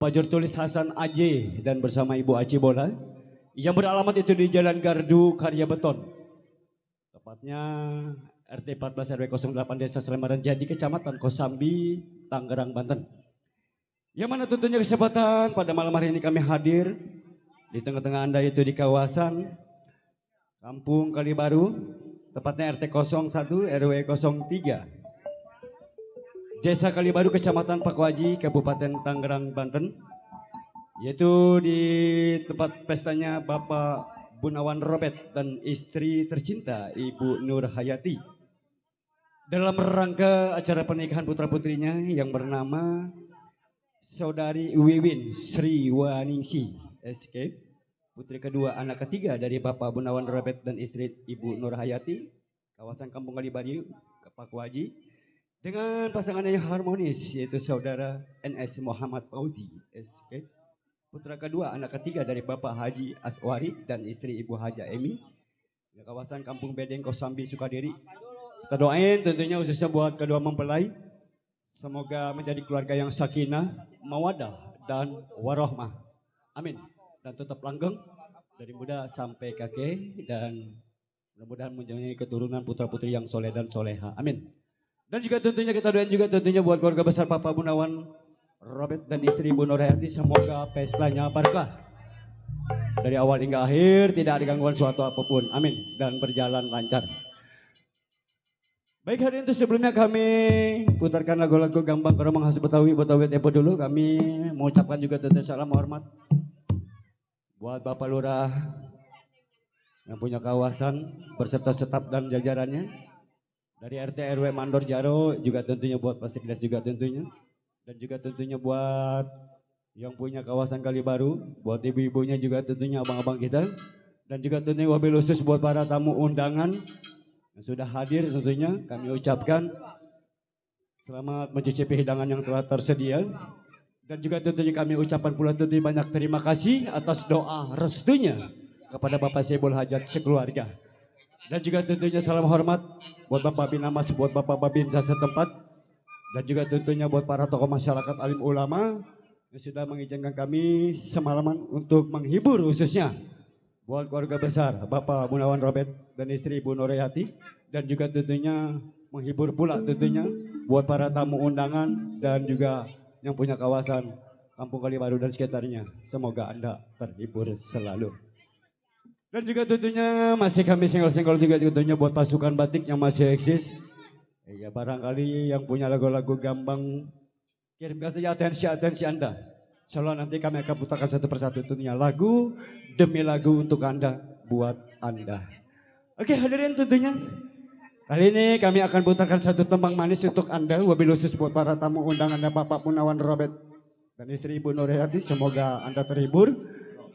Pajur tulis Hasan Aji dan bersama Ibu Aci Bola yang beralamat itu di Jalan Gardu Karya Beton. Tepatnya RT 14 RW 08 Desa Selemaran Jati Kecamatan Kosambi, Tangerang, Banten. Yang mana tentunya kesempatan pada malam hari ini kami hadir di tengah-tengah Anda itu di kawasan Kampung Kalibaru, tepatnya RT 01 RW 03. Desa Kalibaru, Kecamatan Pakwaji, Kabupaten Tangerang, Banten, yaitu di tempat pestanya Bapak Gunawan Robert dan istri tercinta Ibu Nur Hayati. Dalam rangka acara pernikahan putra-putrinya yang bernama Saudari Wiwin Sri Waningsi SK, putri kedua anak ketiga dari Bapak Gunawan Robert dan istri Ibu Nur Hayati, kawasan Kampung Kalibaru, Pakwaji. Dengan pasangannya yang harmonis yaitu saudara NS Muhammad Fauzi SK, putra kedua anak ketiga dari Bapak Haji Aswari dan istri Ibu Haja Emi, di kawasan Kampung Bedeng Kosambi Sukadiri. Kita doain tentunya khususnya buat kedua mempelai, semoga menjadi keluarga yang sakinah, mawadah dan warohmah. Amin. Dan tetap langgeng dari muda sampai kakek, dan mudah-mudahan mempunyai keturunan putra putri yang soleh dan soleha. Amin. Dan juga tentunya kita doain juga tentunya buat keluarga besar Bapak Gunawan Robert dan istri Ibu Nur Hayati, semoga pestanya berkah dari awal hingga akhir, tidak ada gangguan suatu apapun. Amin. Dan berjalan lancar. Baik, hari ini sebelumnya kami putarkan lagu-lagu Gambang Kromong khas Betawi tempo dulu. Kami mengucapkan juga tentu salam hormat buat Bapak Lurah yang punya kawasan berserta staf dan jajarannya. Dari RT RW Mandor Jaro juga tentunya buat Pasikdes juga tentunya. Dan juga tentunya buat yang punya kawasan Kalibaru, buat ibu-ibunya juga tentunya abang-abang kita. Dan juga tentunya wabil khusus buat para tamu undangan yang sudah hadir tentunya kami ucapkan selamat mencicipi hidangan yang telah tersedia. Dan juga tentunya kami ucapkan pula tentunya banyak terima kasih atas doa restunya kepada Bapak Sebul Hajat sekeluarga. Dan juga tentunya salam hormat buat Bapak Binamas, buat Bapak Babinsa setempat, dan juga tentunya buat para tokoh masyarakat, alim ulama yang sudah mengizinkan kami semalaman untuk menghibur, khususnya buat keluarga besar Bapak Gunawan Robert dan istri Ibu Nur Hayati, dan juga tentunya menghibur pula tentunya buat para tamu undangan dan juga yang punya kawasan Kampung Kalibaru dan sekitarnya. Semoga Anda terhibur selalu. Dan juga tentunya masih kami senggol-senggol juga tentunya buat pasukan batik yang masih eksis. Ya, barangkali yang punya lagu-lagu Gambang, kirimkan saja atensi Anda. Insyaallah nanti kami akan putarkan satu persatu tentunya lagu demi lagu untuk Anda, buat Anda. Oke, hadirin tentunya kali ini kami akan putarkan satu tembang manis untuk Anda, wabil khusus buat para tamu undangan Bapak Gunawan Robert dan istri Ibu Nur Hayati. Semoga Anda terhibur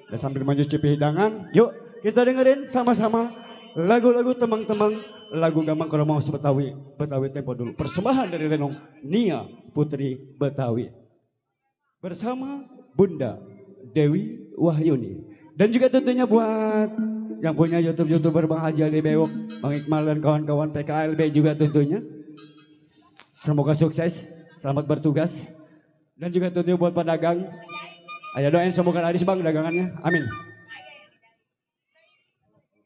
dan sambil mencicipi hidangan. Yuk kita dengerin sama-sama lagu-lagu temang-temang, lagu Gambang Kromong Betawi tempo dulu. Persembahan dari Lenong, Nia Putri Betawi bersama Bunda Dewi Wahyuni. Dan juga tentunya buat yang punya YouTuber Bang Haji Ali Bewok, Bang Iqmal dan kawan-kawan PKLB juga tentunya. Semoga sukses, selamat bertugas. Dan juga tentunya buat pedagang, ayo doain semoga laris Bang dagangannya. Amin.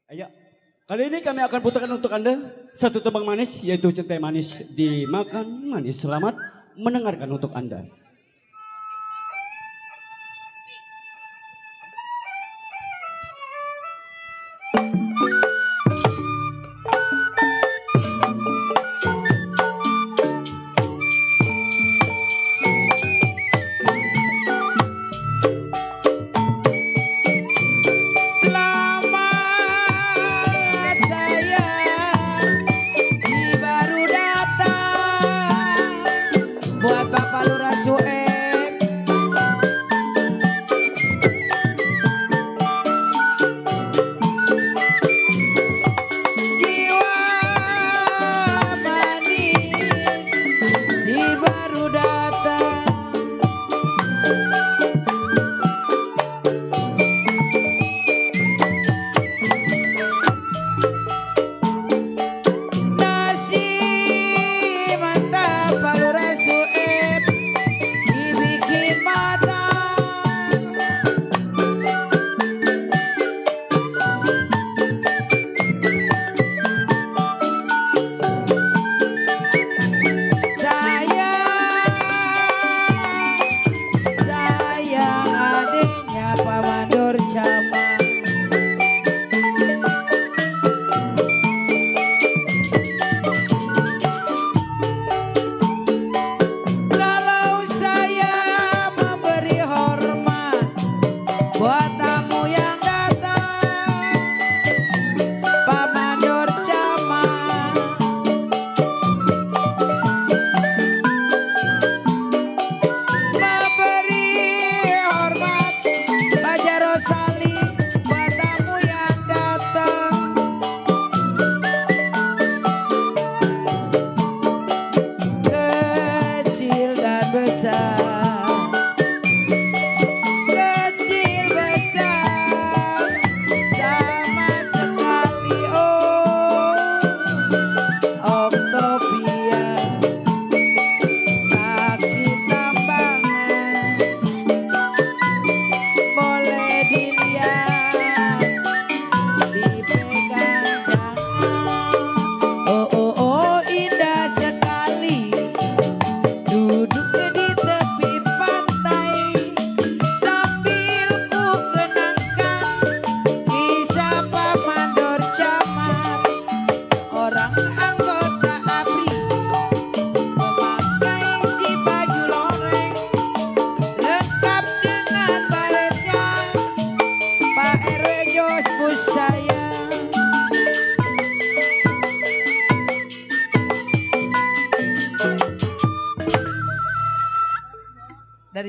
Ayo, kali ini kami akan putarkan untuk Anda satu tembang manis, yaitu Cinta Manis Dimakan Manis. Selamat mendengarkan untuk Anda. Buat Bapak Lurah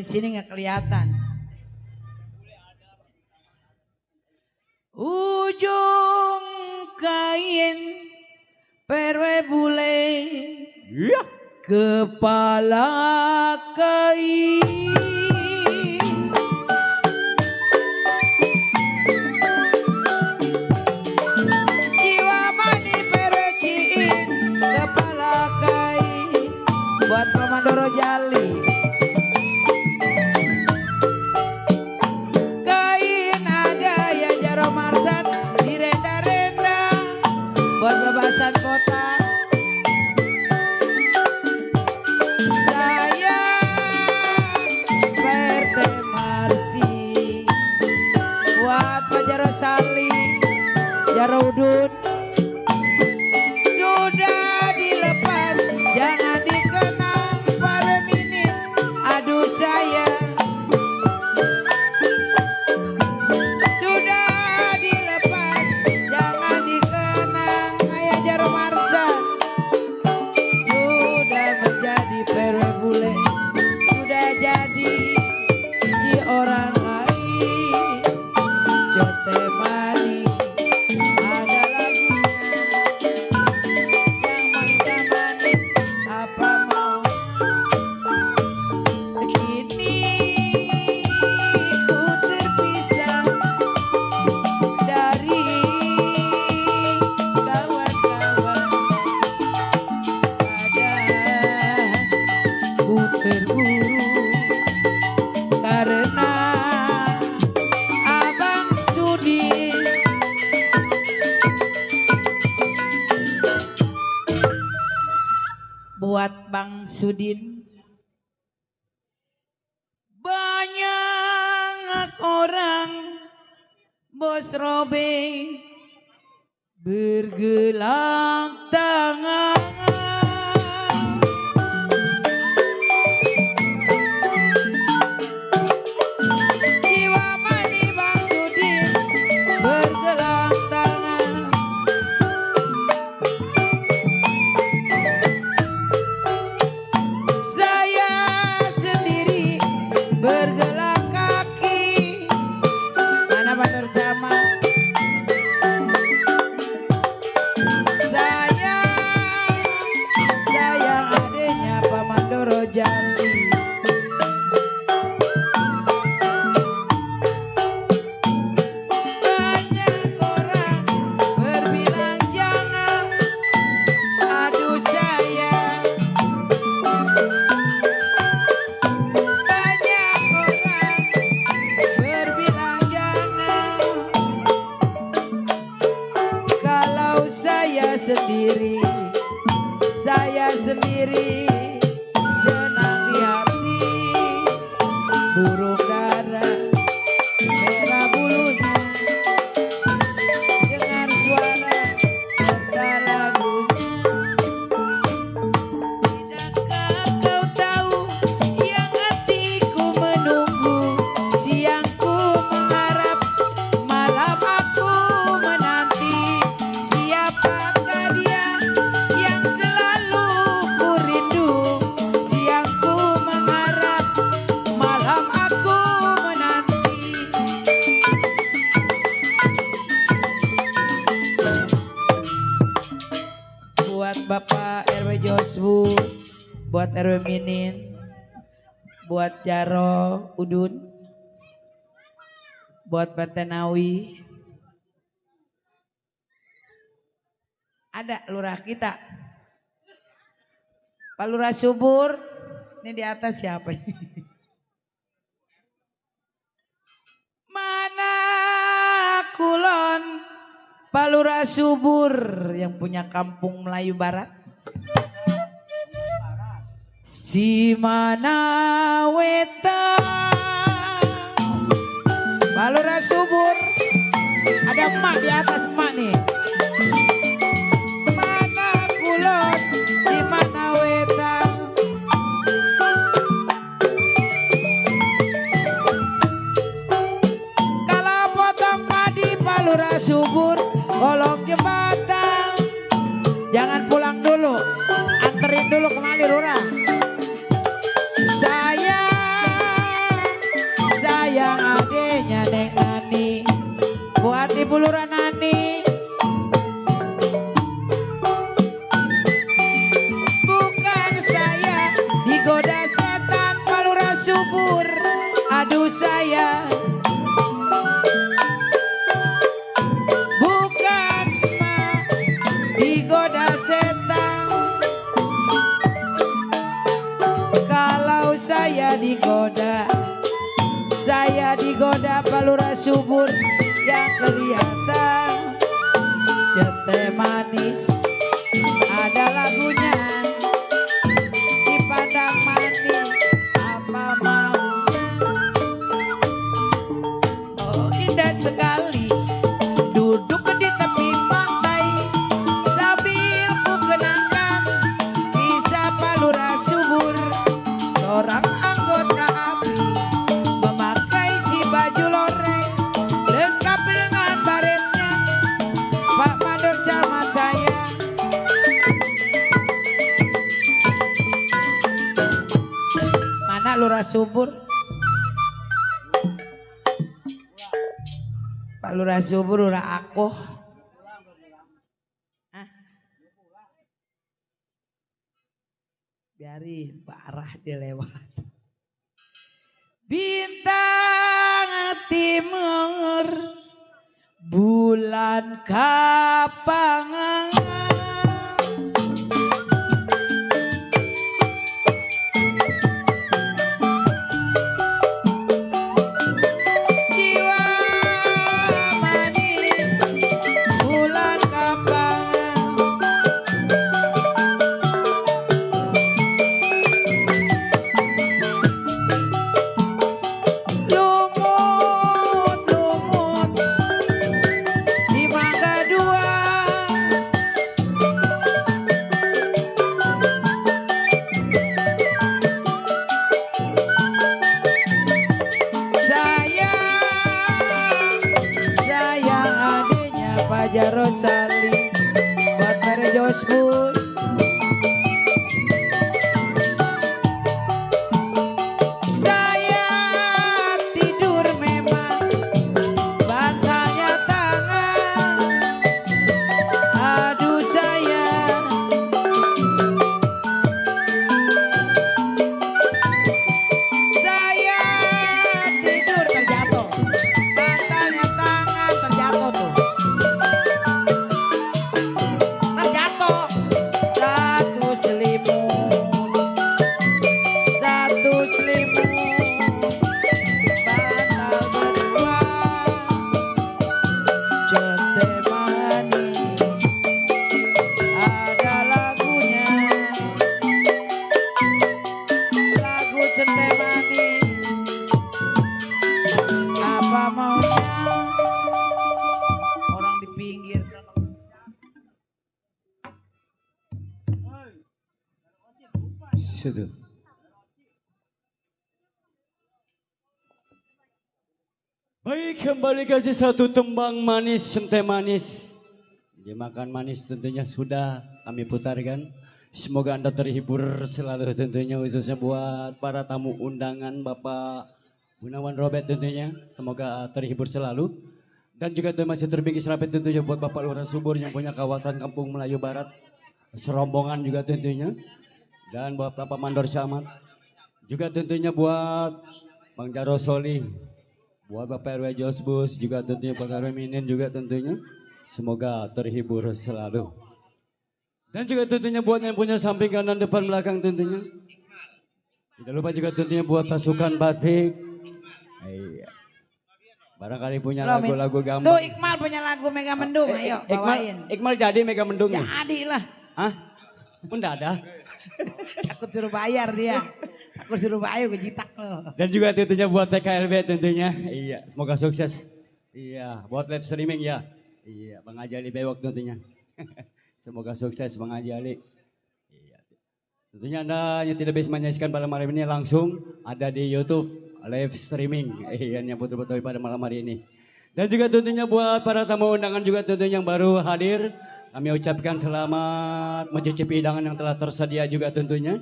dari sini nggak kelihatan. Ujung kain perwe bule, Iya. kepala kain. Jiwa mani perwe ciin, kepala kain. Buat Komandoro Jali. Kain ada ya Jaro Marsan, direnda-renda. Buat bebasan kota. Saya Perte Marsi. Buat Pak Jaro Sali, Jaro Udun. Sudah dilepas, jangan dikenang pada minim. Aduh sayang. Sudah dilepas, jangan dikenang. Ayah Jaro Marsa sudah menjadi perwe bule, sudah jadi si orang lain. Cote mani ada lagunya yang mengamani apa mau. Kini ku terpisah dari kawan-kawan. Padahal ku terburu karena Abang Sudi. Buat Bang Sudin. Banyak orang bos robe bergelang tangan. Jiwa mani Bang Sudin bergelang tangan. Saya sendiri bergelang kaki. Mana Pak Nurjaman? Saya adanya Pak Mandoro Jali. Banyak orang berbilang jangan. Aduh sayang. Banyak orang berbilang jangan. Kalau saya sendiri senang di hati. Burung dara merah bulunya, dengar suara serta lagunya. Tidakkah kau tahu yang hatiku menunggu, siangku mengharap, malam aku menanti. Siapakah dia yang selalu ku rindu? Siangku mengharap, malam aku menanti. Buat Bapak RW Josbus, buat RW Minin, buat Jaro Udun, buat Pertenawi. Ada lurah kita, Pak Lurah Subur. Ini di atas siapa? Mana Kulon, Pak Lurah Subur yang punya kampung Melayu Barat. Si mana weta, Pak Lurah Subur. Ada emak di atas emak nih. Mana Kulon, si mana weta. Kalau potong padi Pak Lurah Subur, kolong jembatan. Jangan pulang dulu, anterin dulu kemari Lurah. Saya Ibu Lurah Nani. Bukan saya digoda setan Pak Lurah subur. Aduh saya bukan mah digoda setan. Kalau saya digoda Pak Lurah subur yang kelihatan cete manis. Ada lagunya dipandang manis apa maunya. Oh indah sekali duduk di tepi pantai sambil ku kenangkan kisah Pak Lurah subur. Seorang anggota ABRI memakai si baju loreng lengkap dengan baretnya. Pak Mandor camat saya. Mana Lurah subur? Pak Lurah subur Lurah aku. Biarin parah dia lewat. Bintang timur bulan kapangan. Jiwa manis bulan kapangan. Lumut si mangga dua. Sayang adiknya Pak Jarosali buat merejos bus. Saya tidur memang bantalnya tangan. Aduh sayang. Saya tidur terjatuh. Bantalnya tangan terjatuh tuh. Terjatuh. Satu selimut. Satu selimut. Bantal berdua. Cete manis. Ada lagunya. Lagu cete manis. Apa maunya? Orang di pinggir. Situ. Baik, kembali kasih satu tembang manis, sente manis. Ya, makan manis tentunya sudah kami putarkan. Semoga Anda terhibur selalu tentunya, khususnya buat para tamu undangan Bapak Gunawan Robert tentunya. Semoga terhibur selalu. Dan juga masih terbingkis rapid tentunya buat Bapak Lurah subur yang punya kawasan Kampung Melayu Barat. Serombongan juga tentunya. Dan buat Bapak Mandor Camat. Juga tentunya buat Bang Jaro Soli. Buat Bapak RW Josbus, juga tentunya Pak RW Minin juga tentunya. Semoga terhibur selalu. Dan juga tentunya buat yang punya samping kanan depan belakang tentunya. Tidak lupa juga tentunya buat pasukan batik. Iya. Barangkali punya lagu-lagu Gambang. Tuh Iqmal punya lagu Mega Mendung, ayo bawain. Iqmal jadi Mega Mendung ya? Jadi lah. Hah? Mendadak. Takut suruh bayar dia. Takut suruh bayar gue jitak loh. Dan juga tentunya buat TKLB tentunya. Iya, semoga sukses. Iya, buat live streaming ya. Iya, Bang Ajali Bewok tentunya. Semoga sukses Bang Ajali. Iya. Tentunya Anda yang tidak bisa menyaksikan pada malam ini langsung ada di YouTube live streaming. Iya, yang betul-betul pada malam hari ini. Dan juga tentunya buat para tamu undangan juga tentunya yang baru hadir. Kami ucapkan selamat mencicipi hidangan yang telah tersedia juga tentunya.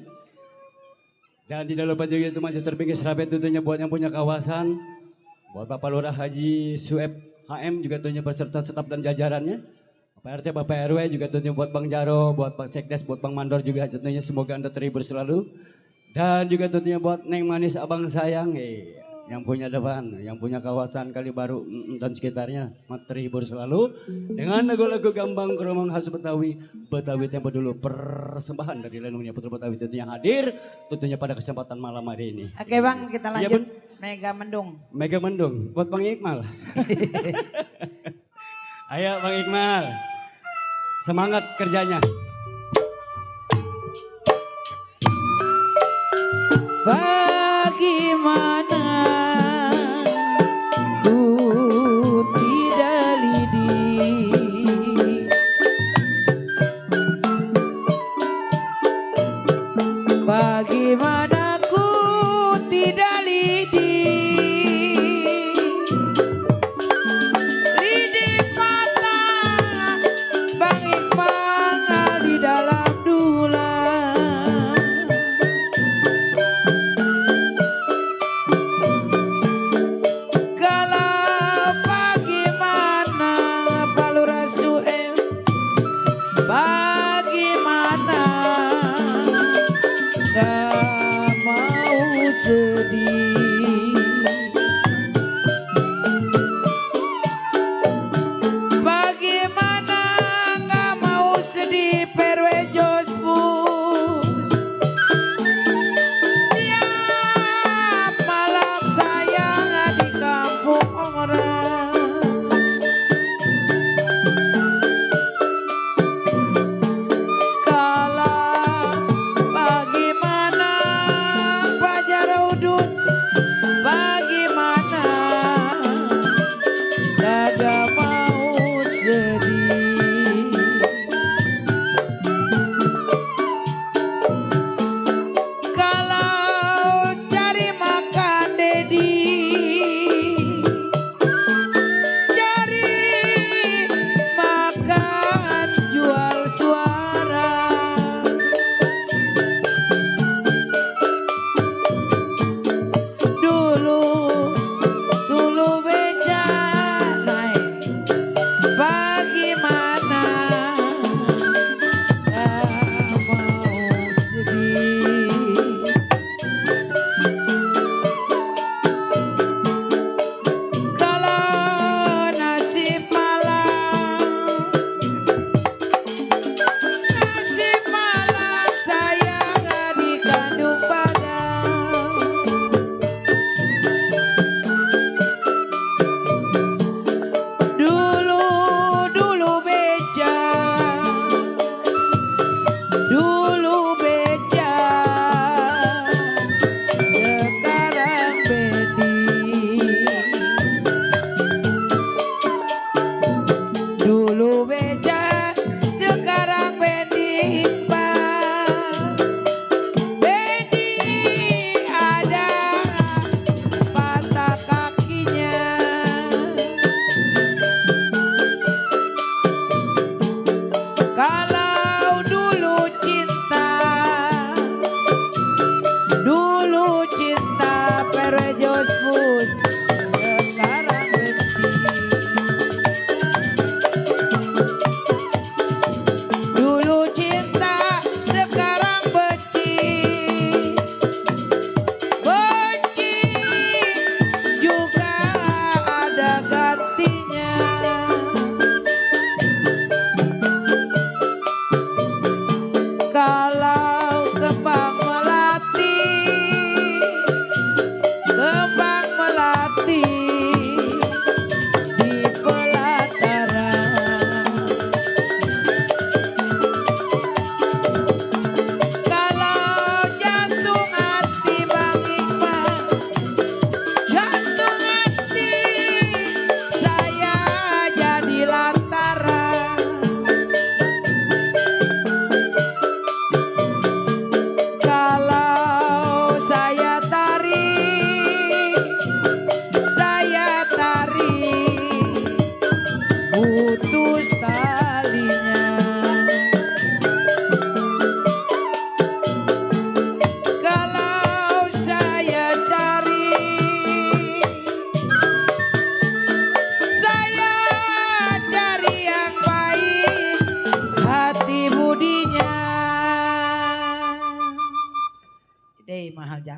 Dan tidak lupa juga itu masih terbingkis rapid tentunya buat yang punya kawasan. Buat Bapak Lurah Haji Sueb HM juga tentunya beserta staf dan jajarannya. Bapak RT, Bapak RW juga tentunya buat Bang Jaro, buat Bang Sekdes, buat Bang Mandor juga tentunya semoga Anda terhibur selalu. Dan juga tentunya buat Neng Manis Abang Sayang, yang punya depan, yang punya kawasan Kali Baru dan sekitarnya, terhibur selalu dengan lagu-lagu Gambang Kromong khas Betawi, Betawi tempo dulu, persembahan dari Lenongnya Putri Betawi tentunya hadir, tentunya pada kesempatan malam hari ini. Oke Bang, kita Iya, lanjut. Mega Mendung. Mega Mendung, buat Bang Iqmal. Ayo Bang Iqmal, semangat kerjanya. Bagaimana ku tidak lidi, bagaimana ku tidak lidi, lidi mata Bang Iqbal di dalam dulan.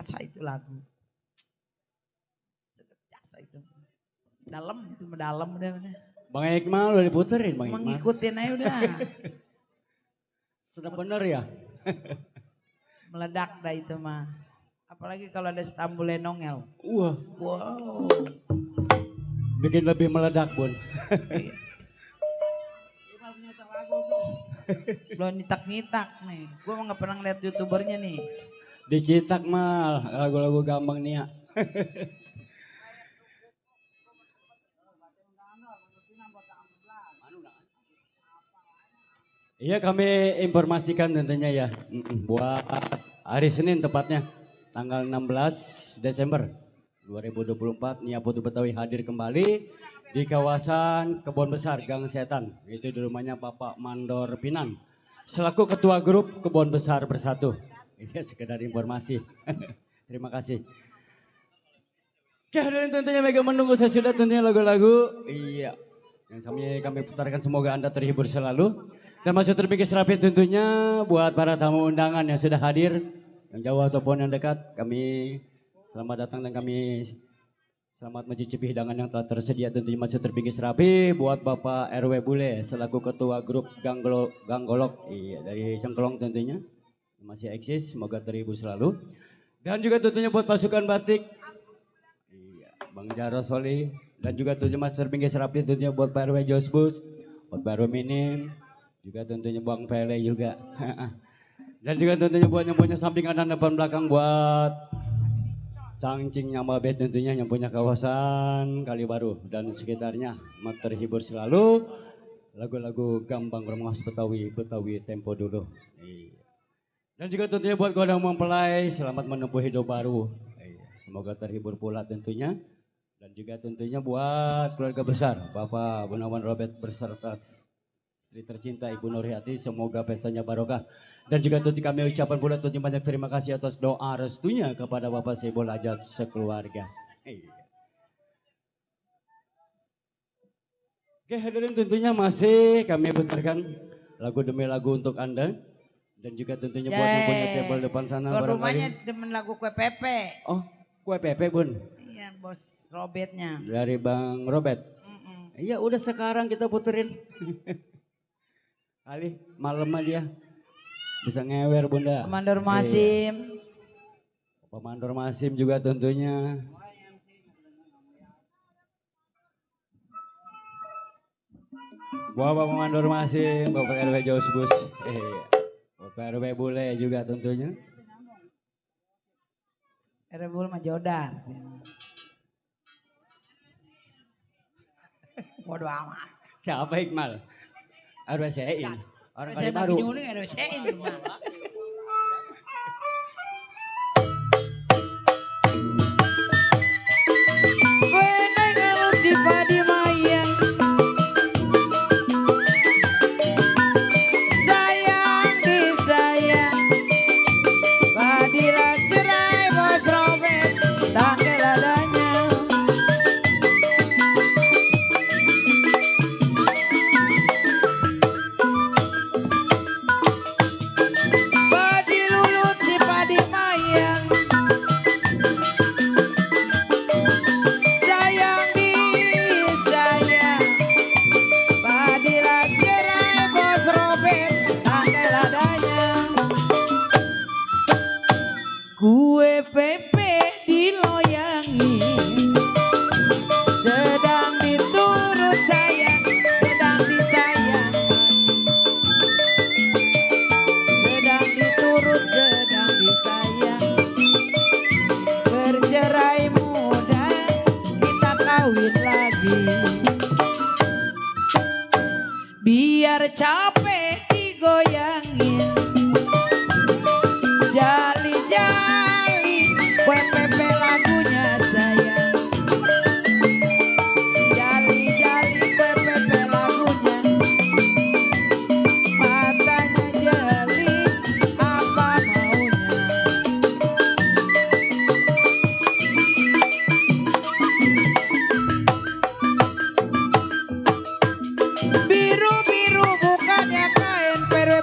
biasa itu lagu. Sangat biasa itu. Dalam itu mendalam udah. Bang Iqmal udah diputerin Bang Iqmal. Mengikutin aja udah. Sudah bener ya? Meledak dah itu mah. Apalagi kalau ada stambul Lenong El. Wah, Wow. bikin lebih meledak Bun. Belum nitak-nitak nih. Gue mah gak pernah ngeliat youtubernya nih. Dicitak mal lagu-lagu Gambang nih ya. Iya kami informasikan tentunya ya buat hari Senin tepatnya tanggal 16 Desember 2024 Nia Putri Betawi hadir kembali di kawasan Kebon Besar Gang Setan, itu di rumahnya Bapak Mandor Pinang selaku ketua grup Kebon Besar Bersatu. Iya sekedar informasi. Terima kasih. Dan tentunya mega menunggu saya sudah tentunya lagu-lagu iya yang kami putarkan, semoga Anda terhibur selalu. Dan masih terpikir rapi tentunya buat para tamu undangan yang sudah hadir, yang jauh ataupun yang dekat, kami selamat datang dan kami selamat mencicipi hidangan yang telah tersedia. Tentunya masih terpikir rapi buat Bapak RW Bule selaku ketua grup Ganggolok iya, dari Cengkelong tentunya masih eksis, semoga terhibur selalu. Dan juga tentunya buat pasukan batik iya, Bang Jaro Soli, dan juga tentunya masih terpikir rapi tentunya buat Pak RW Josbus, buat Pak RW Minim, juga tentunya Bang Pele juga. Dan juga tentunya buat yang punya samping kanan depan belakang buat Cangcing Nyambabe tentunya yang punya kawasan Kalibaru dan sekitarnya terhibur selalu lagu-lagu Gambang Kromong Betawi tempo dulu. Dan juga tentunya buat kau yang mempelai selamat menempuh hidup baru. Semoga terhibur pula tentunya. Dan juga tentunya buat keluarga besar Bapak Gunawan Robert beserta istri tercinta Ibu Nurhayati, semoga pestanya barokah. Dan juga tentu kami ucapkan pula tentunya banyak terima kasih atas doa restunya kepada Bapak Sebol Ajat sekeluarga. Oke hadirin, tentunya masih kami putarkan lagu demi lagu untuk Anda. Dan juga tentunya buat yang punya table depan sana barangkali. Rumahnya demen lagu kue pepe. Oh, kue pepe Bun. Iya bos Robetnya. Dari Bang Robert. Iya udah sekarang kita puterin. Kali malam aja bisa ngewer Bunda. Mandor Masim. Bapak Mandor Masim juga tentunya. Bapak Mandor Masim, Bapak RW Josbus, Bapak RW Bule juga tentunya. RW Bule mah Jodar. Bodo amat. Siapa Iqmal? RW Sein. Orang kali Saya baru. bagi nyuling RW Sein. Kue pepe diloyangi, sedang diturut sayang, sedang disayang, sedang diturut, sedang disayang. Bercerai muda, kita kawin lagi, biar capek digoyangin. Jali-jali, kue pepe lagunya sayang. Jali-jali, kue pepe lagunya. Matanya jeli, apa maunya. Biru-biru bukannya kain, perwe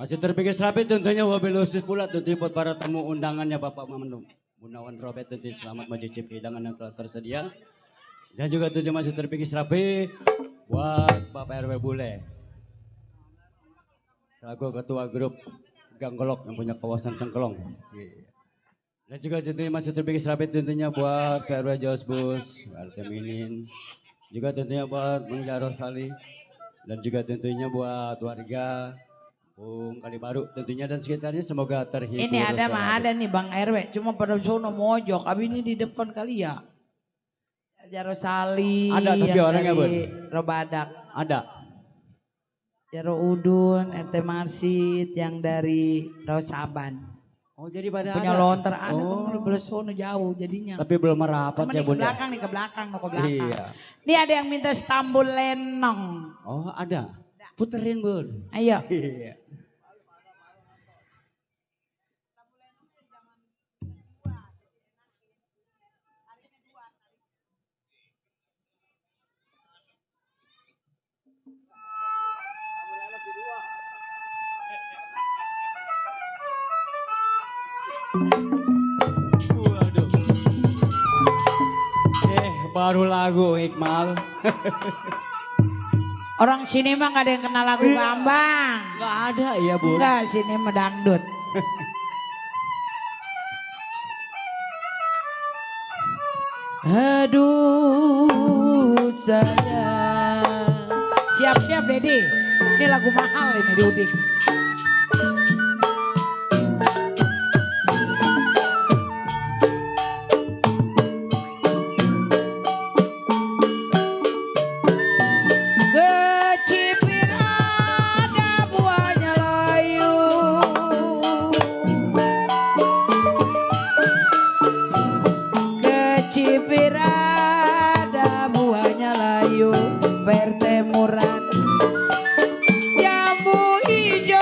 Masih terpikir rapi tentunya wabil khusus pula tentunya buat para tamu undangannya Bapak Mamanu Gunawan Robert tentunya selamat mencicipi hidangan yang telah tersedia. Dan juga tentunya masih terpikir rapi buat Bapak RW Bule selaku ketua grup Ganggolok yang punya kawasan Cengkelong. Dan juga tentunya masih terpikir rapi tentunya buat PRW Josbus, Alteminin, juga tentunya buat Mengjaro Sali, dan juga tentunya buat warga Bung Kali Baru tentunya dan sekitarnya semoga terhibur. Ini ada nih Bang RW, cuma pada sono mojok, abi ini di depan kali ya. Jaro Sali, ada tapi orangnya Bun. Robadak. Ada. Jaro Udun, RT Marsit yang dari Rosaban. Oh jadi pada punya ada. lontar ada Oh. kan belum sono jauh jadinya. Tapi belum merapat ya Bun. Ke belakang nih ke belakang, ke belakang. Iya. Ini ada yang minta stambul Lenong. Oh ada. Puterin Bun. Ayo. Iya. Waduh. Baru lagu Iqmal. Orang sini mah gak ada yang kenal lagu Gambang. Gak ada ya Bun. Enggak, sini mah dangdut. Aduh sayang. Siap-siap Dedi. Ini lagu mahal ini di Udik. Kecipir ada buahnya layu. Kecipir ada buahnya layu. Pertemuran jambu hijau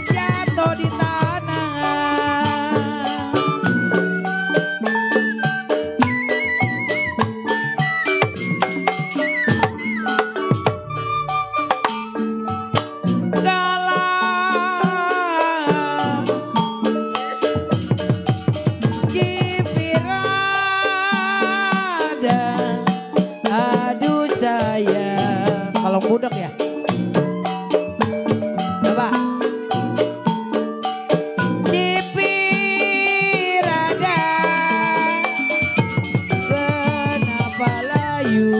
jatuh di tanah. Galah Cipirada, aduh sayang. Kalau budak ya. Coba. Cipirada, kenapa layu?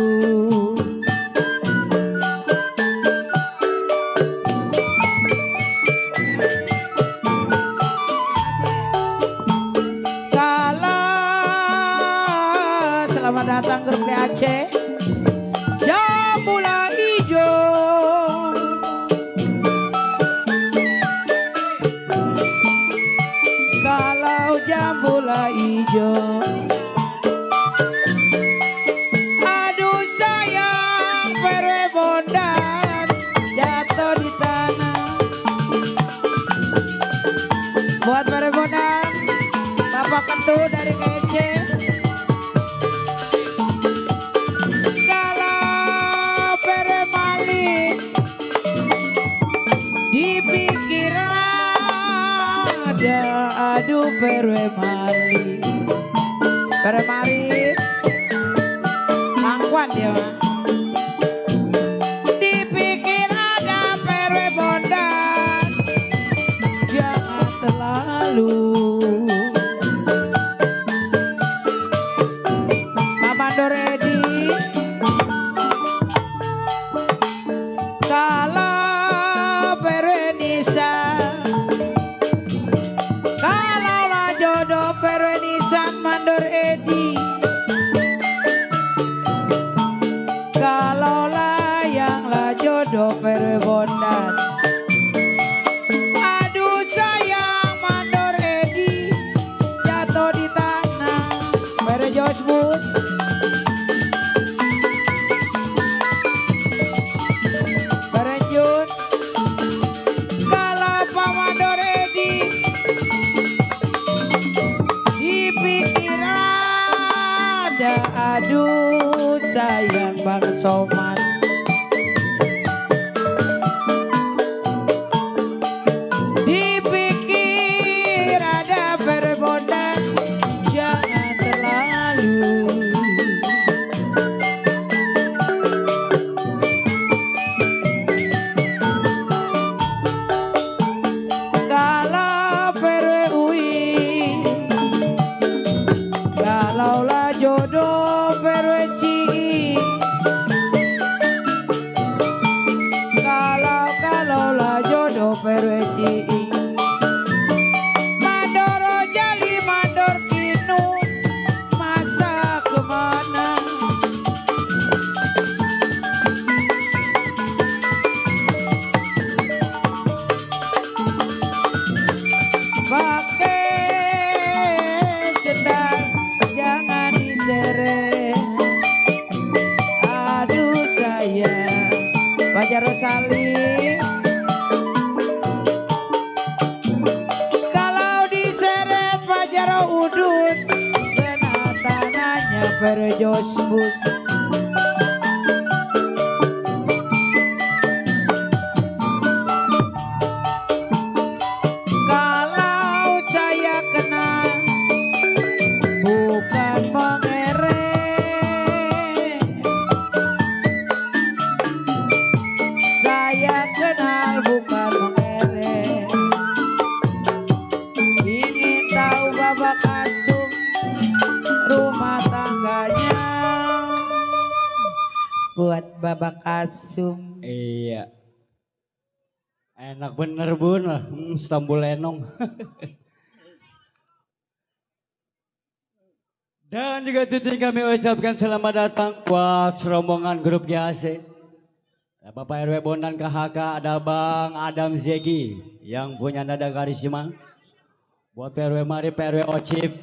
Kalah, selamat datang grup GAC. Jambulah hijau. Kalau jambulah hijau. Aduh sayang, perwe bondan jatuh di tanah. Buat perwe bondan, Bapak Kentu dari KC. Kalau perwe malik dipikir ada, aduh perwe malik. Perwe malik langkuan dia mah. Dipikir ada perwe bondan, jangan terlalu. Mama Doredi, kalau perwe nisan, kalau lah jodoh perwe nisan Mandor Edi. Kalau layang lah jodoh perwe bondan. Aduh sayang Mandor Edi jatuh di tanah. Perwe Josbus. Perwe Jun. Kalau Pak Mandor Edi dipikir ada, aduh sayang Bang Soman. Bapak RW Ciing. Mandoro jali mandor kinu masa kemana. Pakai sendal jangan diseret. Aduh sayang Fajar Rosali. Kalau diseret Fajar Udun benar tangannya berjosbus. Kalau saya kenal bukan mengerek, saya kenal bukan mengerek. Ingin tahu Bapak Kasum rumah tangganya, buat Bapak Kasum. Iya. Enak bener bun lah, Istanbul Lenong. Dan juga tentunya kami ucapkan selamat datang buat rombongan grup GAC. Ada Bapak RW Bondan KHK, ada Bang Adam Zegi yang punya nada karisma. Buat PRW Mari, PRW Ocip.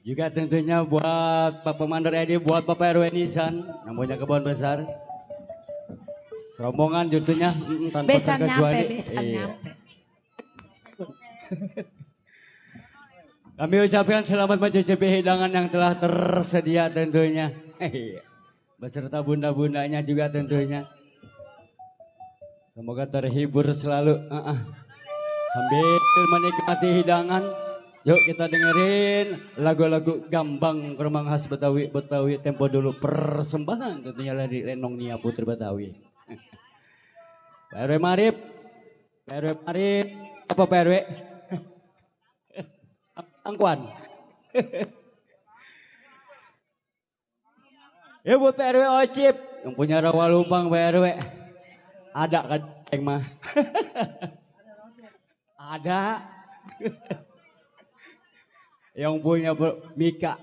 Juga tentunya buat Bapak Mandor Edi, buat Bapak RW Nisan yang punya kebun besar. Rombongan tentunya tanpa Besan terkecuali. nyampe, besan Iya. nyampe. Kami ucapkan selamat mencicipi hidangan yang telah tersedia tentunya. Beserta bunda-bundanya juga tentunya. Semoga terhibur selalu. Sambil menikmati hidangan, yuk kita dengerin lagu-lagu Gambang Kromong khas Betawi. Betawi tempo dulu persembahan tentunya dari Lenong Nia Putri Betawi. PRW Marip, PRW Marip, apa PRW? Angkuan. Ya buat PRW Ocip yang punya rawa lubang PRW. Ada kan yang mah? Ada. Yang punya Mika.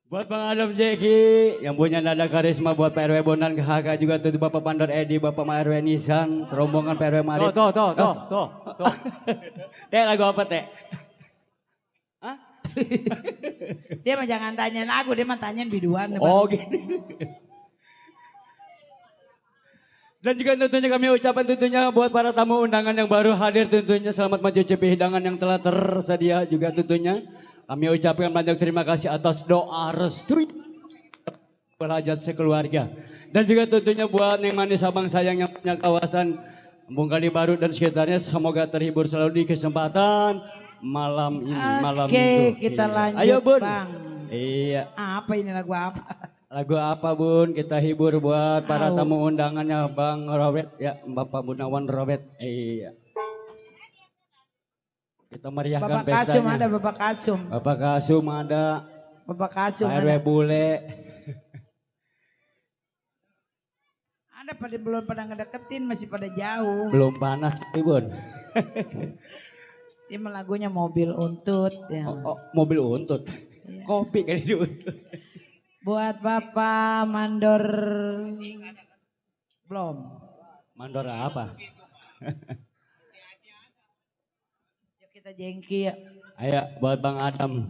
Buat Bang Adam Jeki yang punya nada karisma, buat PRW Bondan KHK juga tuh Bapak Pandor Edi, Bapak RW Nisan, serombongan PRW Marit. Tuh. Teh lagu apa teh? Hah? Dia mah jangan tanyain aku, dia mah tanyain biduan. Oh gitu. Dan juga tentunya kami ucapkan tentunya buat para tamu undangan yang baru hadir tentunya selamat mencicipi hidangan yang telah tersedia juga tentunya. Kami ucapkan banyak terima kasih atas doa restu berhajat sekeluarga. Dan juga tentunya buat Neng Manis abang sayang yang punya kawasan Kampung Kali Baru dan sekitarnya. Semoga terhibur selalu di kesempatan malam ini. Malam Oke, itu. kita Iya. lanjut Ayo Bun. Bang. Iya. Apa ini lagu apa? Lagu apa Bun? Kita hibur buat para Tahu. tamu undangannya Bang Robert. Ya Bapak Gunawan Robert. Iya. Kita meriahkan Bapak pestanya. Kasum ada, Bapak Kasum. Bapak Kasum ada. Bapak Kasum Pak RW ada. Bule. Ada pada belum pada ngedeketin, masih pada jauh. Belum panas nih Bun. Dia mah lagunya mobil untut ya. Mobil untut. Iya. Kopi kali diuntut. Buat Bapak Mandor belum. Mandor apa? Yuk kita jengki ya. Ayo buat Bang Adam.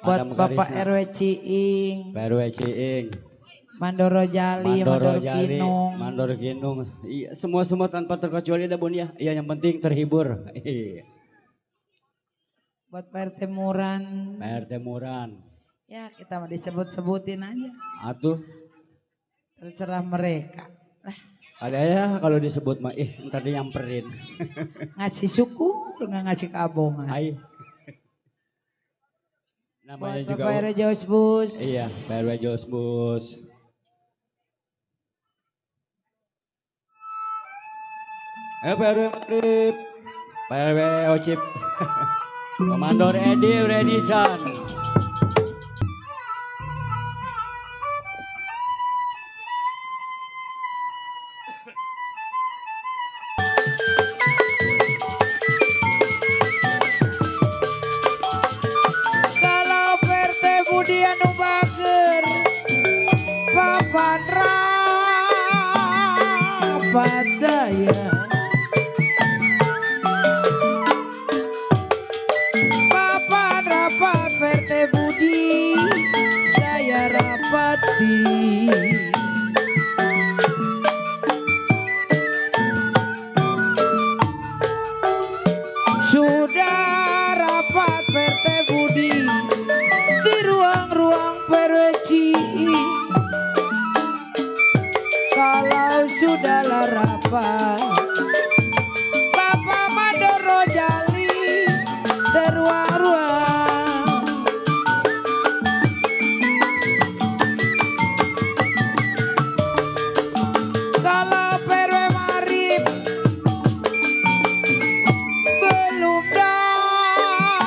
Buat Adam Bapak Karisma. RW Ciing, RW Ciing. Mandoro Jali, Mandor Jali, Kinung. Mandor Kinung. Iya, semua tanpa terkecuali ada Bun ya. Iya, yang penting terhibur. Iya. Buat Pak RT Muran. PRT Muran. Ya kita mah disebut-sebutin aja. Atuh, Terserah mereka. Lah, ada ya kalau disebut mah ntar dinyamperin. ngasih syukur nggak ngasih kabongan. Hai. Namanya Buat juga Bapak RW Josbus. Iya, PRW Josbus. PRW Marip, PRW Ocip, Komandor Edi Renisan. dapat saya. Papan rapat Perte Budi saya rapati. Sudah rapat Perte Budi di ruang-ruang perci. Kalau sudahlah rapat Bapak Madoro Jali di ruang-ruang. Kalau perwe marip belum dapat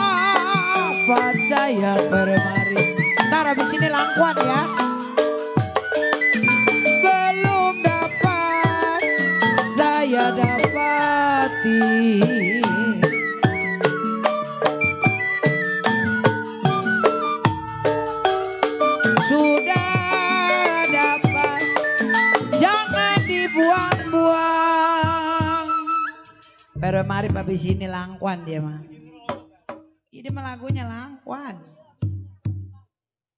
saya perwe marip. Ntar habis ini langkuan ya. Belum dapat saya dapati. Sudah dapat jangan dibuang-buang. Pero mari habis ini langkuan dia mah. Ini mah lagunya langkuan.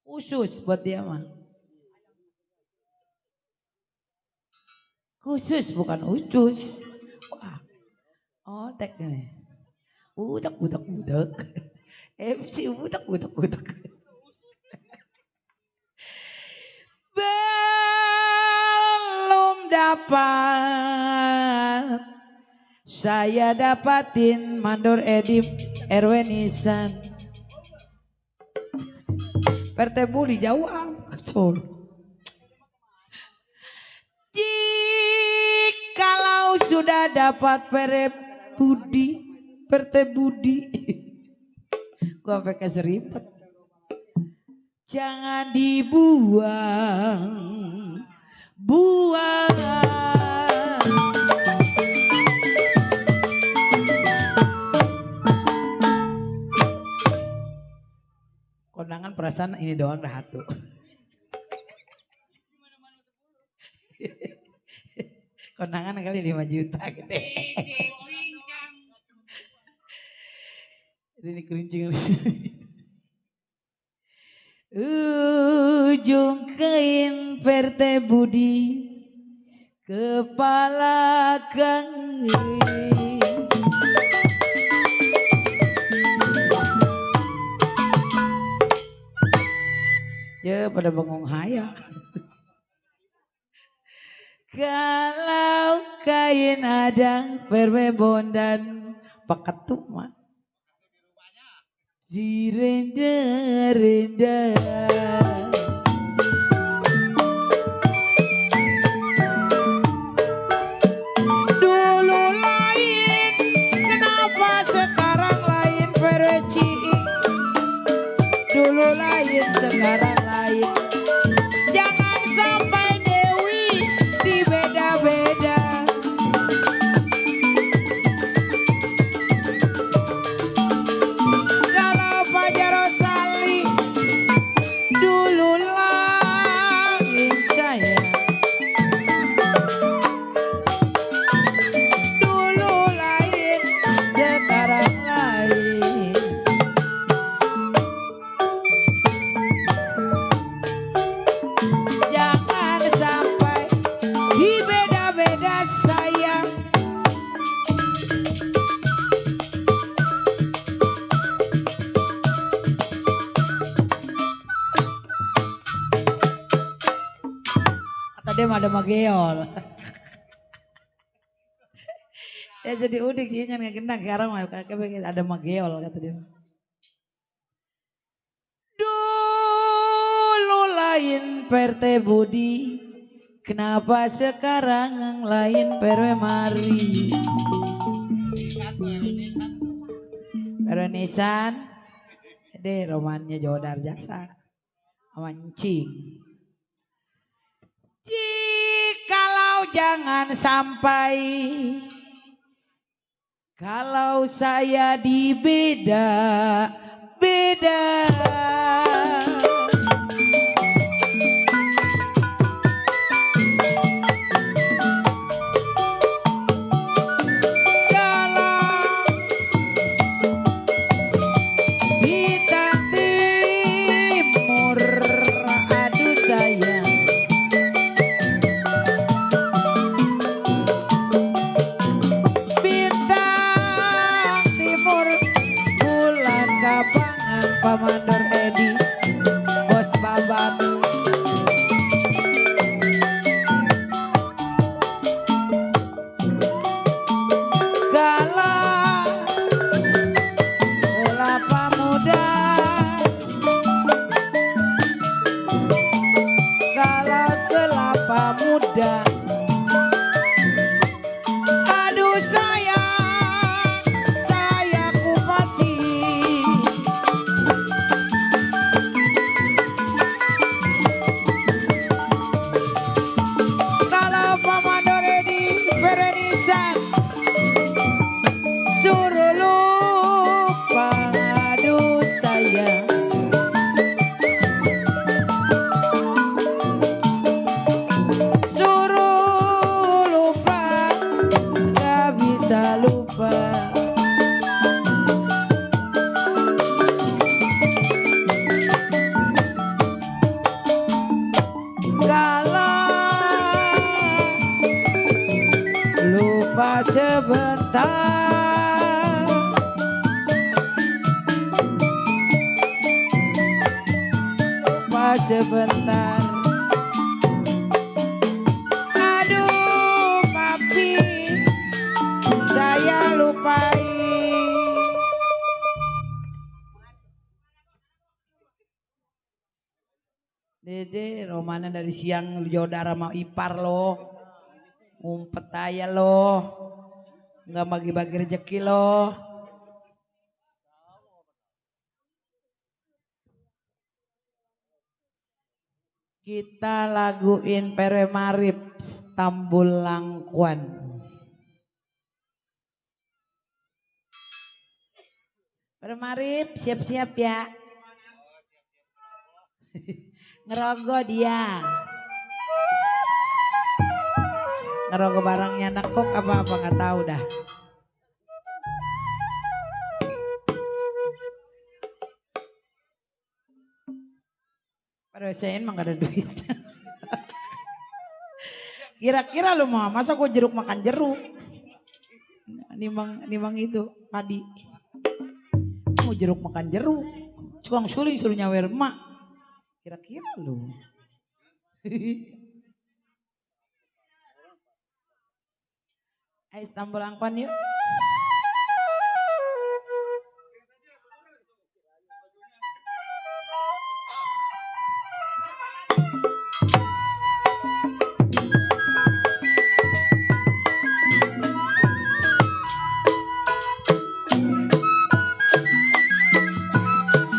Khusus buat dia mah. Khusus bukan ucus. Wah. Oh tek nih. Udak. MC udak. Belum dapat saya dapatin mandor edip RW Nisan. Perte Budi jauh amat Solo. Jikalau sudah dapat Perte Budi, gua pakai seripet. Jangan dibuang. Kondangan perasaan ini doang dah hatu. Kondangan kali 5 juta gede. Ini kerincing. Ujung kain Perte Budi kepala kang. Ya pada bengong haya. Kalau kain adang perwe bondan paketuk mah. Renda. Dulu lain, kenapa sekarang lain perci? Dulu lain, sekarang lain. Jangan sampai Dewi dibeda-beda. Dia ada mageol. Ya jadi udik sih nggak kena sekarang mah ada mageol kata dia. Dulu lain Perte Budi, kenapa sekarang lain perwe mari? Perwe Nisan, deh romannya Jodar Jasa, mancing. Jikalau jangan sampai kalau saya dibeda Perenisan suruh lupa aduh sayang. Suruh lupa gak bisa lupa. Lupa sebentar, lupa sebentar. Aduh papi, saya lupai. Dede, Romana dari siang jodara mau ipar loh. Ngumpet aja loh, nggak bagi-bagi rezeki loh. Kita laguin Pere Marip Stambul Langkuan. Pere Marip siap-siap ya. Ngerogoh dia. Ngerogoh barangnya nekuk apa-apa nggak tahu dah. Pada saya emang gak ada duit. Kira-kira lu mau masa gue jeruk makan jeruk? Nimang itu padi. Mau jeruk makan jeruk. Cukang suling suruh nyawer emak. Kira-kira lu. Ayo Stambul Langkuan yuk.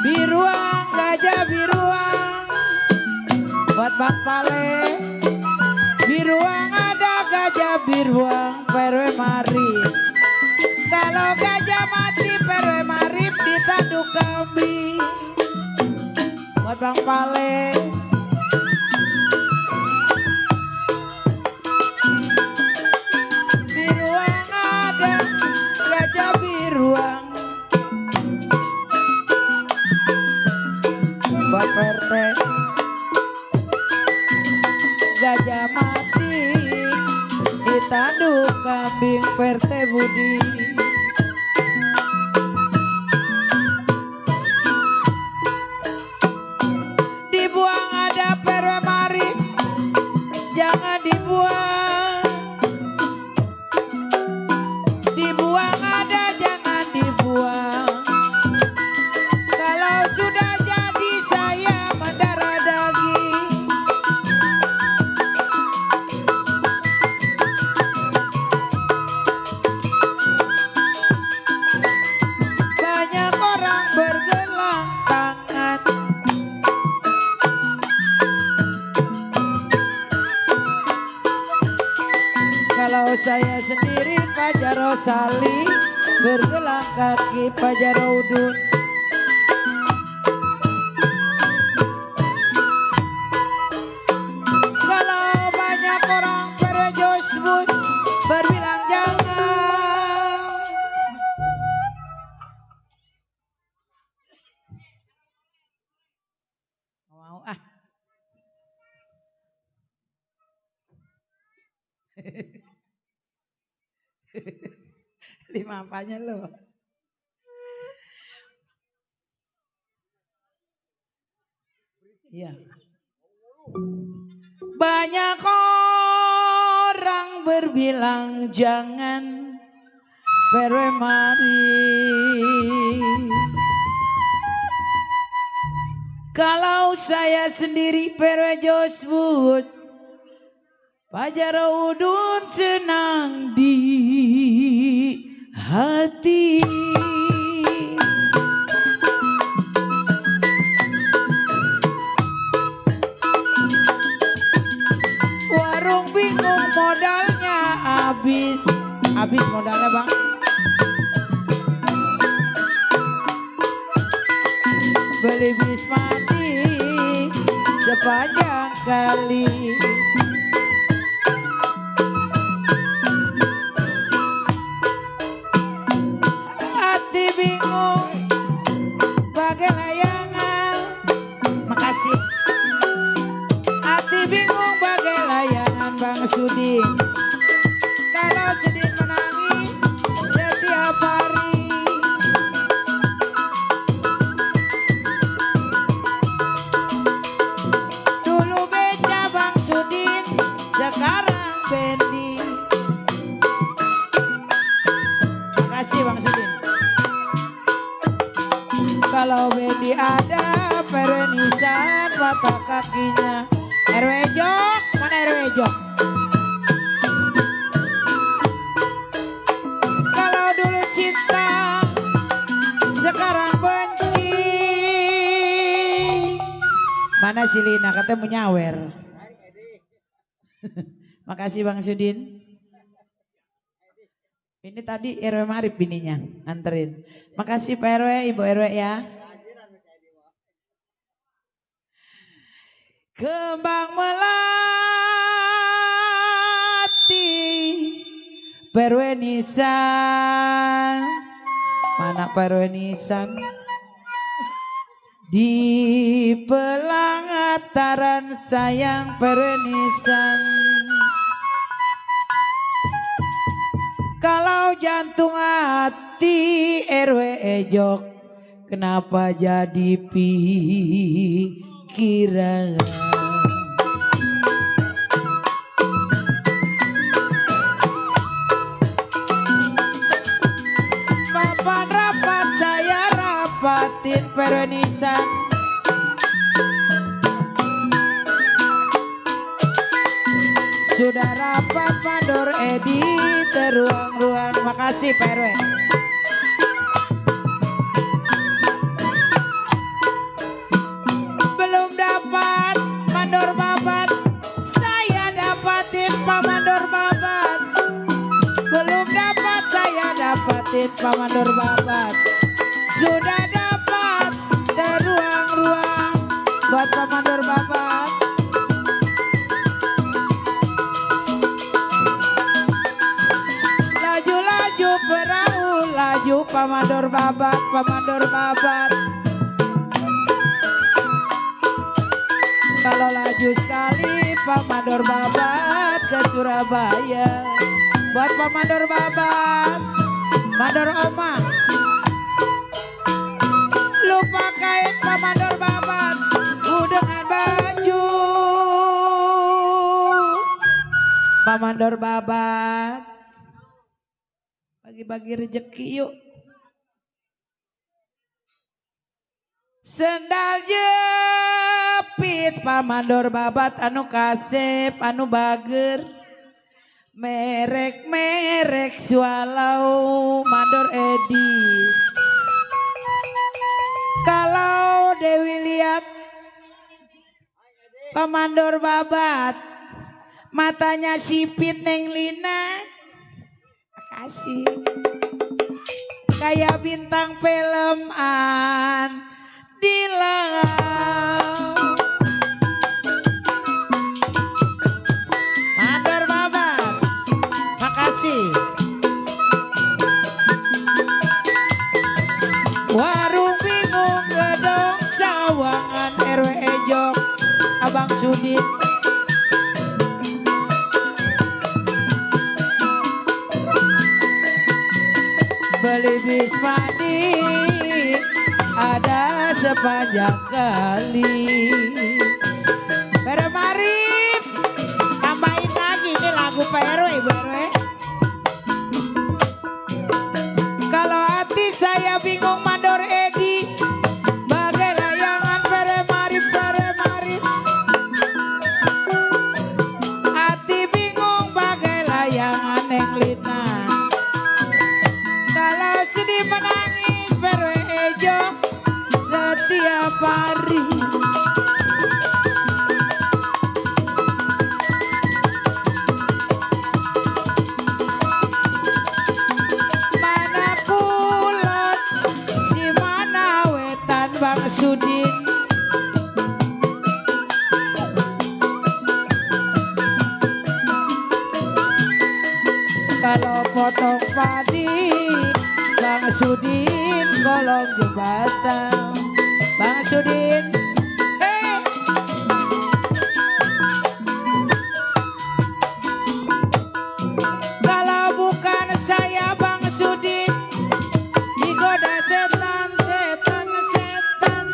Biruang gajah biruang buat Bang Pale. Biruang ada gajah biruang Perwe Marip. Kalau gajah mati Perwe Marip ditanduk kambing buat Bang Pale. Biruang ada gajah biruang buat PRT. Gajah mati ditanduk kambing PRT Budi. Dibuang ada Perwe Marip, jangan dibuang. Dibuang ada jangan dibuang. Kalau sudah jadi saya mendarah daging. Banyak orang bergelang tangan. Kalau saya sendiri Pajaro Sali, bergelang kaki Pajaro Udun. Kalau banyak orang berjosbus berbilang jangan. Mau ah. Lima apanya lo? Iya. Banyak orang berbilang jangan Perwe Marip. Kalau saya sendiri Perwe Josbus, Pajaro Udun senang di hati. Warung bingung modalnya habis modalnya bang. Beli bis mati sepanjang kali. Hati bingung bagai layangan. Makasih. Hati bingung bagai layangan Bang Sudin. Kalau sedih menangis setiap hari. Dulu beca Bang Sudin, sekarang Bendi. Makasih Bang Sudin. Kalau Bendi ada perenisan patah kakinya. RW Jok, mana RW Jok? Kalau dulu cinta, sekarang benci. Mana si Lina katanya mau nyawer. Makasih Bang Sudin. Ini tadi RW Marip bininya, anterin. Makasih Pak RW, Ibu RW ya. Kembang melati perwenisan. Mana perwenisan? Di pelangataran sayang perwenisan. Kalau jantung hati RW Ejok, kenapa jadi pikiran? Papan rapat saya rapatin perenisan. Sudah rapat mandor Edi teruang-ruang. Makasih Pak RW. Belum dapat mandor babat, saya dapatin Pak mandor babat. Belum dapat saya dapatin Pak mandor babat. Sudah dapat teruang-ruang buat Pak mandor babat. Laju perahu, laju pamandor babat, pamandor babat. Kalau laju sekali pamandor babat ke Surabaya. Buat pamandor babat, mandor oma. Lu pakain pamandor babat, dengan baju. Pamandor babat. Bagi-bagi rezeki yuk. Sendal jepit pamandor babat anu kasep anu bager. Merek-merek swallow mandor Edi. Kalau Dewi lihat pamandor babat, matanya sipit Neng Lina. Makasih. Kayak bintang filman di langit. Mandor babat, makasih. Warung bingung gedong sawangan RW Ejok Abang Sudin. Beli bis mati ada sepanjang kali. Bermarip tambahin lagi ini lagu Pak RW Ibu RW. Kalau hati saya bingung mandor Edi, bagai layangan bermarip bermarip. Hati bingung bagai layangan Neng Lina. Kalau sedih menangis berejo setiap hari. Sudin. Kalau potong padi Bang Sudin kolong jembatan. Bang Sudin, kalau bukan saya Bang Sudin digoda setan, setan, setan.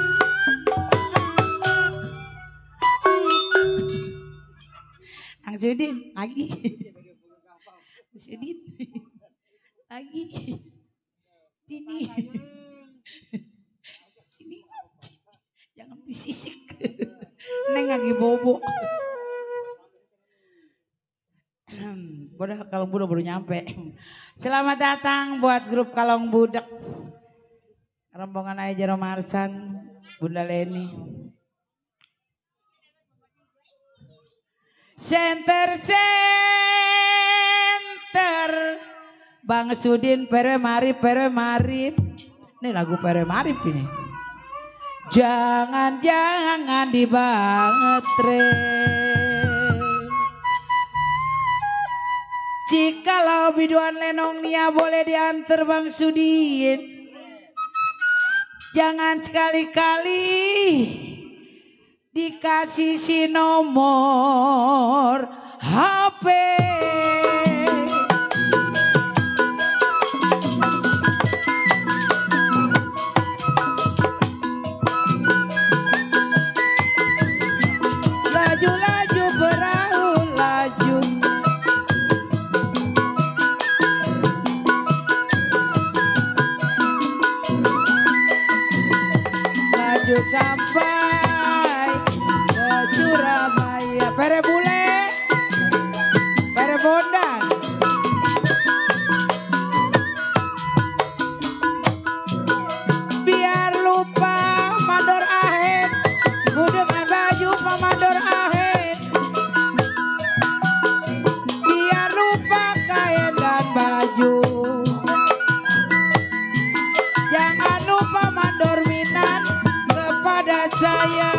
Bang Sudin lagi. Sudin lagi. Sini. Sini. Jangan disisik. Neng lagi bobo. Bodoh Kalong Budak baru nyampe. Selamat datang buat grup Kalong Budak. Rombongan Ayah Jaro Marsan, Bunda Leni. Center. Bang Sudin pere marip. Ini lagu pere marip ini. Jangan dibatre. Jikalau biduan Lenong Nia boleh diantar Bang Sudin, jangan sekali-kali dikasih si nomor HP. Laju perahu laju. Laju sampai ke Surabaya. Pere bule, pere bondan. Biar lupa mandor ahen, ku dengan baju pamandor ahen. Biar lupa kain dan baju. Jangan lupa mandor minan kepada saya.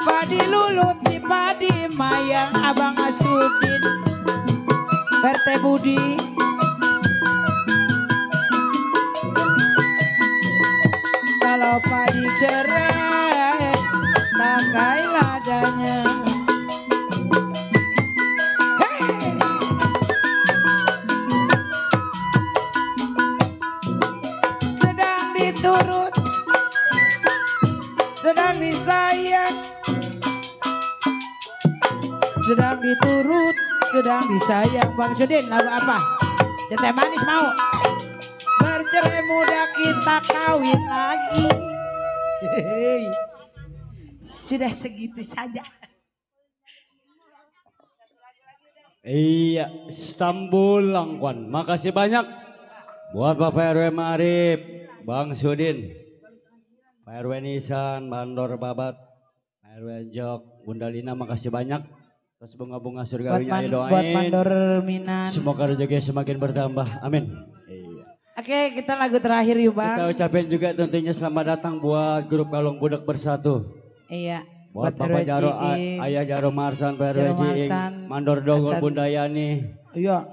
Padi lulut di padi mayang Abang Sudin Berte Budi. Kalau padi cerai tangkai ladanya. Hey! Sedang diturut, sedang disayang, sedang diturut, sedang disayang. Bang Sudin lagu apa? Centai manis mau? Bercerai muda kita kawin lagi. Hehehe. Sudah segitu saja. Iya, Istanbul Langkuan. Makasih banyak buat Bapak RW Marip, Bang Sudin, Pak RW Nisan, Bandor Babat, Pak RW Jok, Bunda Lina, makasih banyak. Terus bunga-bunga surgawinya doain. Buat mandor minan. Semoga rezekinya semakin bertambah. Amin. Iya. Oke, kita lagu terakhir yuk Bang. Kita ucapin juga tentunya selamat datang buat grup Kalong Budak Bersatu. Iya. Buat Bapak Jaro, Ayah Jaro Marsan, Pak RW Ciing, Mandor Dogol, Bunda Yani. Iya.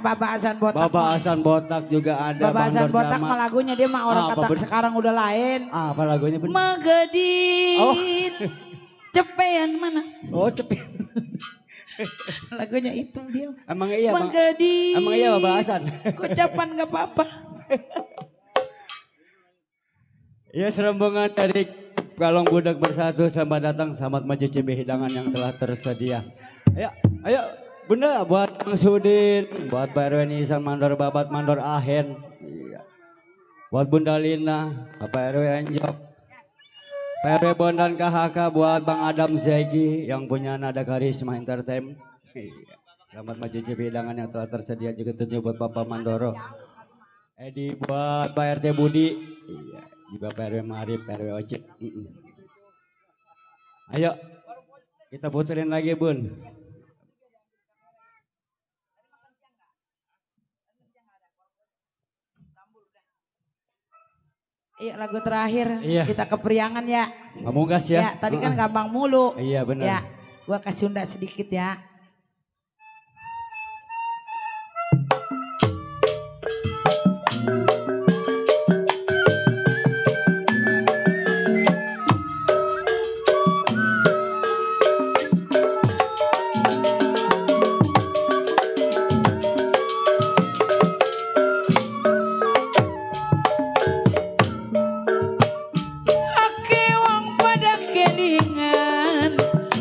Bapak Hasan Botak. Bapak Hasan Botak juga ada. Bapak Hasan Botak mah lagunya dia mah orang kata sekarang udah lain. Apa lagunya? Magedin. Oh. Cepean mana? Oh cepean. Lagunya itu dia. Emang iya Bang? Magedin. Emang iya Bapak Hasan? Ucapan gak apa-apa. Ya serombongan dari Kalong Budak Bersatu, selamat datang, selamat mencicipi hidangan yang telah tersedia. Ayo Bunda, buat Bang Sudin, buat Pak RW Nisan, Mandor Babat, Mandor Ahen. Iya. Buat Bunda Lina, Bapak RW Enjok, Pak RW Bondan KHK, buat Bang Adam Zegi yang punya nada karisma entertainment. Iya. Selamat mencicipi hidangan yang telah tersedia, juga tentunya buat Bapak Mandoro. Edi buat Pak RT Budi. Iya. Juga Pak RW Marip, Pak RW Ocik. Ayo kita puterin lagi Bun. Iya lagu terakhir Iya. kita keperiangan ya. Pamungkas ya. Ya tadi kan Gambang mulu. Iya benar. Ya gua kasih Sunda sedikit ya.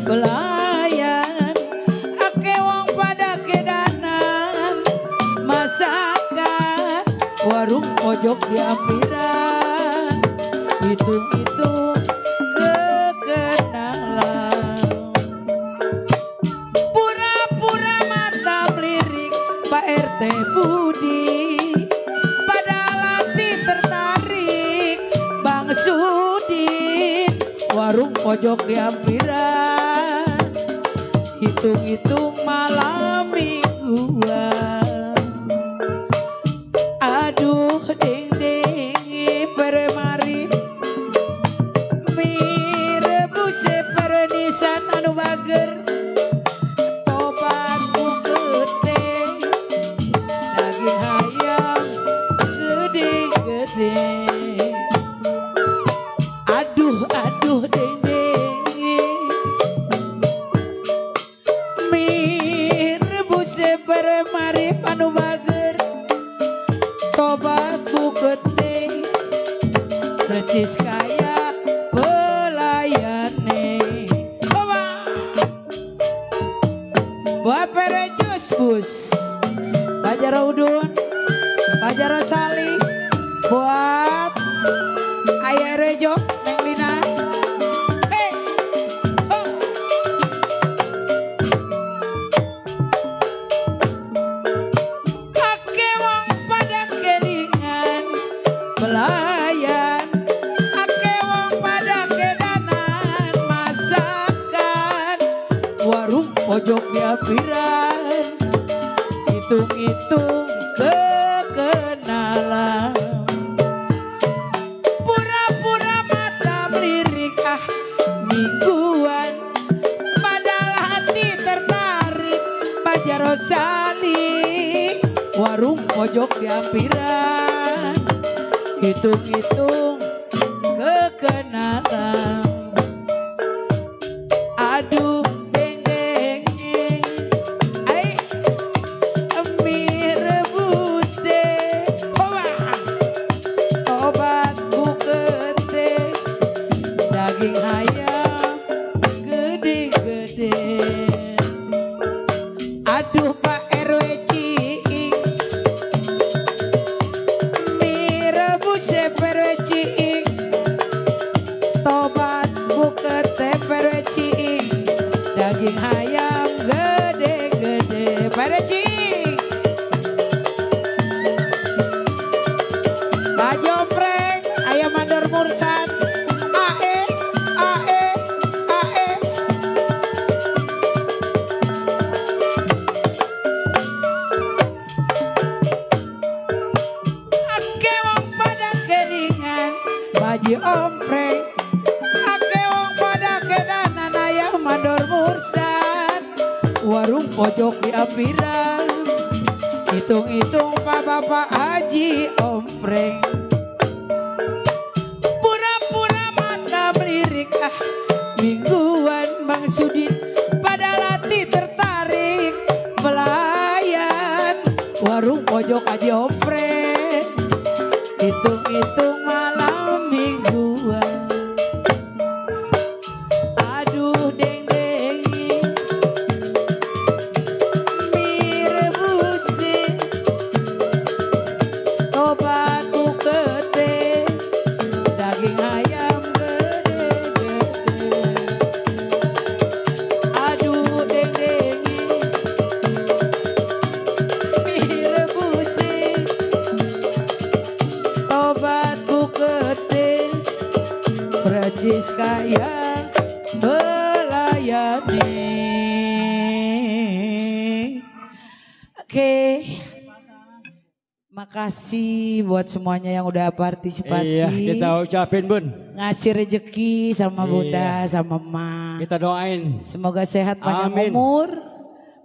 Belayan ake wong pada kedanan masakan warung pojok di ampiran hitung-hitung kekenalan pura-pura mata melirik Pak RT Budi padahal hati tertarik Bang Sudin warung pojok di ampiran hitung-hitung malam mingguan aduh ding ding peremari mie rebus perenisan anu bager tobat gede daging ayam gede-gede aduh ding mari panu bager tobat bukete recis kaya pelayane buat perejus bus Bajaro Udun Bajaro Sali buat Ayah Rejo Neng Lina belayan ake wong pada kedanan masakan warung pojok di ampiran hitung-hitung kekenalan pura-pura mata melirik mingguan padahal hati tertarik Bajaro Sali warung pojok di ampiran hitung-hitung kekenalan aduh deng deng ai mie rebus deh obat bukete daging ayam gede-gede aduh Pak RW pereciing tobat bukete pereciing daging ayam gede-gede pereciing bajompreng ayam mandor mursan ae Haji ompreng ake wong pada kedanan ayam mandor mursan warung pojok di ampiran hitung-hitung Pak Bapak Haji ompreng pura-pura mata melirik mingguan Bang Sudin padahal hati tertarik pelayan warung pojok Haji ompreng hitung-hitung malam mingguan aduh deng deng mie rebus tobat bukete daging ayam gede-gede aduh deng deng mie rebus tobat bukete percis kaya melayani. Oke. kasih buat semuanya yang udah partisipasi. Iya, kita ucapin Bun. Ngasih rejeki sama Bunda, sama Emak. Kita doain. Semoga sehat panjang Amin. umur,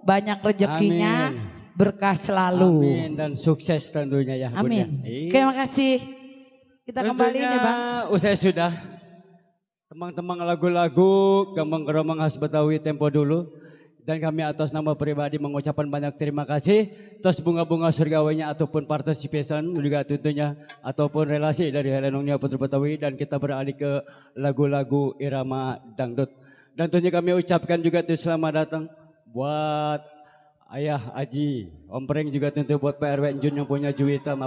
banyak rezekinya, Amin. berkah selalu. Amin dan sukses tentunya ya Bun. Amin. Ya. Terima kasih. Kita kembali nih Bang. Usai sudah. Teman-teman lagu-lagu Gambang Kromong khas Betawi tempo dulu. Dan kami atas nama pribadi mengucapkan banyak terima kasih atas bunga-bunga surgawinya ataupun participation juga tentunya ataupun relasi dari Lenongnya Putri Betawi, dan kita beralih ke lagu-lagu irama dangdut. Dan tentunya kami ucapkan juga selamat datang buat Ayah Aji, Om Preng juga tentu buat Pak RW Jun yang punya Juwita.